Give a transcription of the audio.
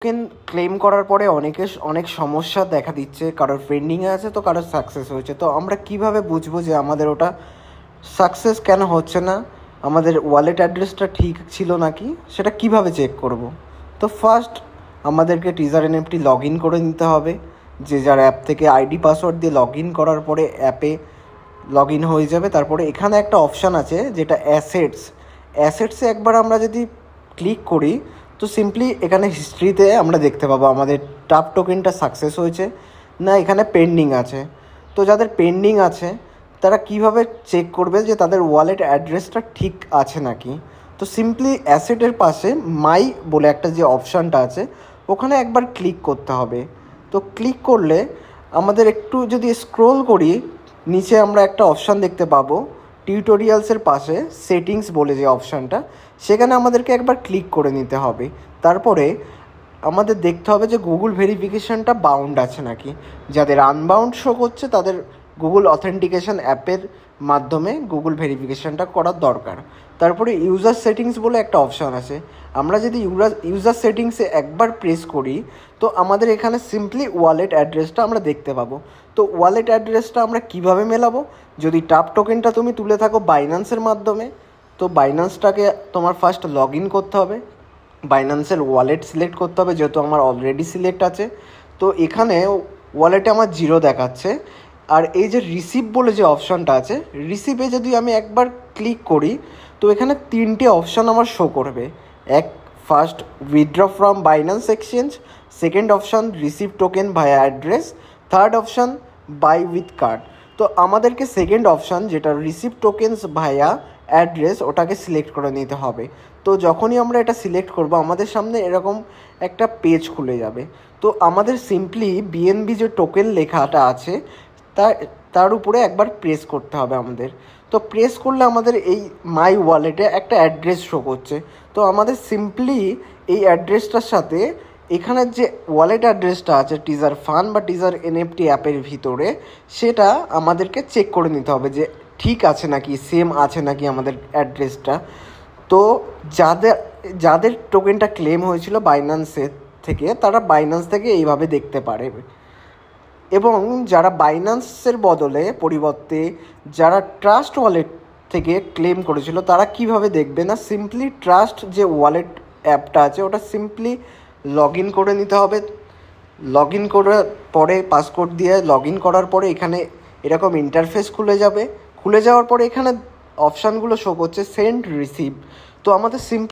Token claim করার পরে অনেক সমস্যা দেখা দিচ্ছে, কারোর পেন্ডিংয়ে আছে তো কারোর সাকসেস হয়েছে। তো আমরা কিভাবে বুঝবো যে আমাদের ওটা সাকসেস কেন হচ্ছে না, আমাদের ওয়ালেট অ্যাড্রেসটা ঠিক ছিল নাকি, সেটা কিভাবে চেক করব? তো ফার্স্ট আমাদেরকে টিজার এনএফটি লগ ইন করে নিতে হবে। যে যার অ্যাপ থেকে আইডি পাসওয়ার্ড দিয়ে লগ ইন করার পরে অ্যাপে লগ ইন হয়ে যাবে। তারপরে এখানে একটা অপশান আছে যেটা অ্যাসেটসে একবার আমরা যদি ক্লিক করি তো সিম্পলি এখানে হিস্ট্রিতে আমরা দেখতে পাবো আমাদের টাপ টোকেনটা সাকসেস হয়েছে না এখানে পেন্ডিং আছে। তো যাদের পেন্ডিং আছে তারা কিভাবে চেক করবে যে তাদের ওয়ালেট অ্যাড্রেসটা ঠিক আছে নাকি? তো সিম্পলি অ্যাসেটের পাশে মাই বলে একটা যে অপশানটা আছে ওখানে একবার ক্লিক করতে হবে। তো ক্লিক করলে আমাদের একটু যদি স্ক্রোল করি নিচে আমরা একটা অপশান দেখতে পাবো টিউটোরিয়ালসের পাশে সেটিংস বলে যে অপশানটা, সেখানে আমাদেরকে একবার ক্লিক করে নিতে হবে। তারপরে আমাদের দেখতে হবে যে গুগল ভেরিফিকেশানটা বাউন্ড আছে নাকি। যাদের আনবাউন্ড শো করছে তাদের গুগল অথেন্টিকেশন অ্যাপের মাধ্যমে গুগল ভেরিফিকেশানটা করার দরকার। তারপরে ইউজার সেটিংস বলে একটা অপশান আছে, আমরা যদি ইউজার সেটিংসে একবার প্রেস করি তো আমাদের এখানে সিম্পলি ওয়ালেট অ্যাড্রেসটা আমরা দেখতে পাবো। তো ওয়ালেট অ্যাড্রেসটা আমরা কিভাবে মেলাবো? যদি টাপ টোকেনটা তুমি তুলে থাকো বাইন্যান্সের মাধ্যমে তো বাইন্যান্সটাকে তোমার ফার্স্ট লগ ইন করতে হবে, বাইন্যান্সের ওয়ালেট সিলেক্ট করতে হবে, যেহেতু আমার অলরেডি সিলেক্ট আছে। তো এখানে ওয়ালেটে আমার 0 দেখাচ্ছে। আর এই যে রিসিভ বলে যে অপশানটা আছে, রিসিভে যদি আমি একবার ক্লিক করি তো এখানে 3টে অপশান আমার শো করবে। First withdraw from Binance exchange, second option receive token via address, third option buy with card. তো আমাদেরকে সেকেন্ড অপশান যেটা রিসিভ টোকেনস ভায়া অ্যাড্রেস ওটাকে সিলেক্ট করে নিতে হবে। তো যখনই আমরা এটা সিলেক্ট করব আমাদের সামনে এরকম একটা পেজ খুলে যাবে। তো আমাদের সিম্পলি বিএনবি যে টোকেন লেখাটা আছে তার উপরে একবার প্রেস করতে হবে আমাদের। তো প্রেস করলে আমাদের এই মাই ওয়ালেটে একটা অ্যাড্রেস শো করছে। তো আমাদের সিম্পলি এই অ্যাড্রেসটার সাথে এখানের যে ওয়ালেট অ্যাড্রেসটা আছে টিজার ফান বা টিজার এনএফটি অ্যাপের ভিতরে সেটা আমাদেরকে চেক করে নিতে হবে যে ঠিক আছে নাকি, সেম আছে নাকি আমাদের অ্যাড্রেসটা। তো যাদের টোকেনটা ক্লেম হয়েছিল বাইন্যান্সের থেকে তারা বাইন্যান্স থেকে এইভাবে দেখতে পারে। এবং যারা বাইন্যান্সের পরিবর্তে যারা ট্রাস্ট ওয়ালেট থেকে ক্লেম করেছিল তারা কিভাবে দেখবে না, সিম্পলি ট্রাস্ট যে ওয়ালেট অ্যাপটা আছে ওটা সিম্পলি লগ ইন করে নিতে হবে। লগ ইন করার পরে পাসওয়ার্ড দিয়ে লগ ইন করার পরে এখানে এরকম ইন্টারফেস খুলে যাওয়ার পরে এখানে অপশানগুলো শো করছে সেন্ড রিসিভ। তো আমাদের